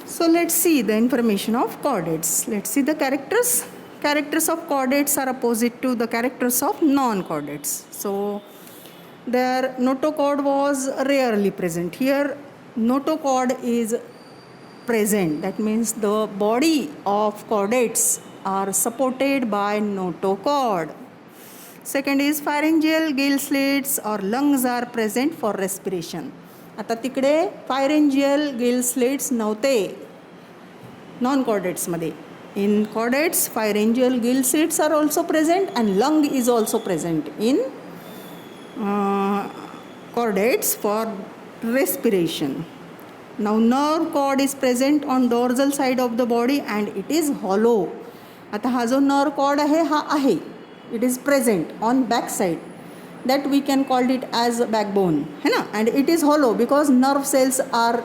So let's see the information of chordates. Let's see the characters. Characters of chordates are opposite to the characters of non-chordates. So their notochord was rarely present. Here notochord is present. That means the body of chordates are supported by notochord. Second is pharyngeal gill slits or lungs are present for respiration. आता तिकडे pharyngeal gill slits नव्हते non कॉर्डेट्समध्ये. In chordates, pharyngeal gill slits are also present and lung is also present in chordates for respiration. Now nerve cord is present on dorsal side of the body and it is hollow. आता हा जो nerve cord आहे हा आहे. It is present on back side. That we can call it as backbone, है ना? And it is hollow because nerve cells are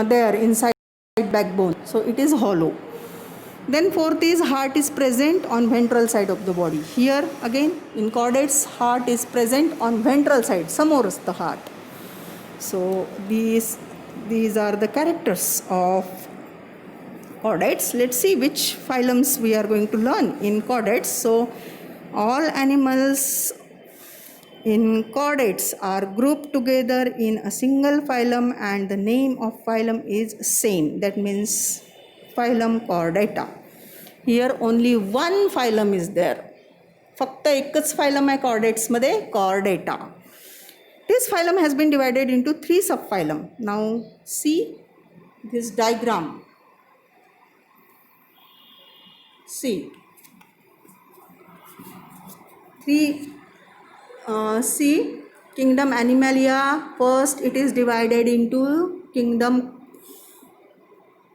there inside backbone. So it is hollow. Then fourth is heart is present on ventral side of the body. Here again in chordates heart is present on ventral side. Samor's the heart. So these are the characters of chordates. Let's see which phylums we are going to learn in chordates. So all animals in chordates are grouped together in a single phylum and the name of phylum is same. That means phylum chordata. Here only one phylum is there. फक्त एकच phylum आहे chordates मध्ये chordata. This phylum has been divided into 3 subphylum. Now see this diagram. See. See kingdom Animalia. First it is divided into kingdom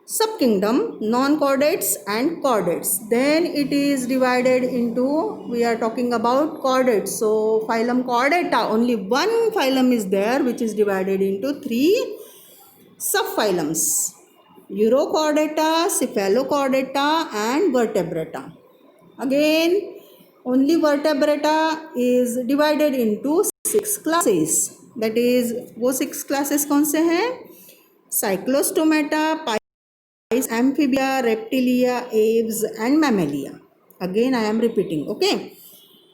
subkingdom non-chordates and chordates. Then it is divided into, we are talking about chordates. So phylum chordata, only one phylum is there which is divided into 3 subphylums. Urochordata, Cephalochordata and Vertebrata. Again only Vertebrata is divided into 6 classes. That is वो 6 classes कौन से हैं? Cyclostomata, Amphibia, Reptilia, Aves and Mammalia. Again I am repeating, okay?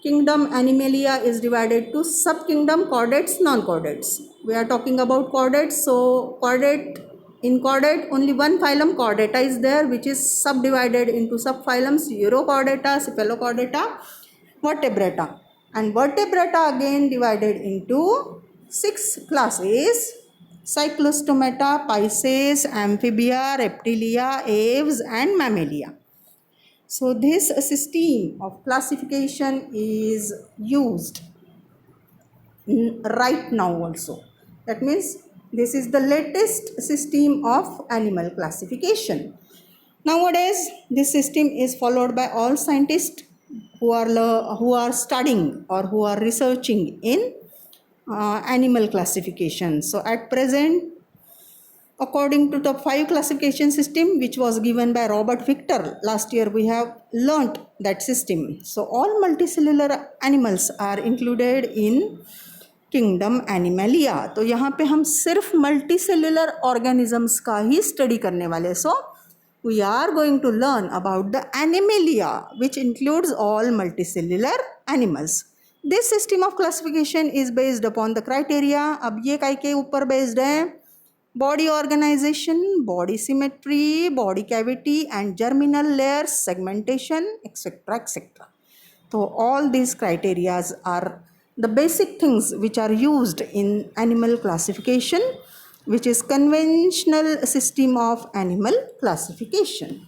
Kingdom Animalia is divided to subkingdom chordates, non-chordates. We are talking about chordates, so in chordate only one phylum chordata is there which is subdivided into subphylums Urochordata, Cephalochordata, Vertebrata. And Vertebrata again divided into 6 classes: Cyclostomata, Pisces, Amphibia, Reptilia, Aves and Mammalia. So this system of classification is used right now also. That means this is the latest system of animal classification. Nowadays this system is followed by all scientists who are studying or who are researching in animal classification. So at present, according to the 5 classification system which was given by Robert Victor last year, we have learnt that system. So all multicellular animals are included in kingdom Animalia. तो यहाँ पे हम सिर्फ multicellular organisms का ही study करने वाले. So we are going to learn about the Animalia which includes all multicellular animals. This system of classification is based upon the criteria. अब ये काय के ऊपर based है? Body organization, body symmetry, body cavity and germinal layers, segmentation, etc. etc. So all these criteria are the basic things which are used in animal classification, which is conventional system of animal classification.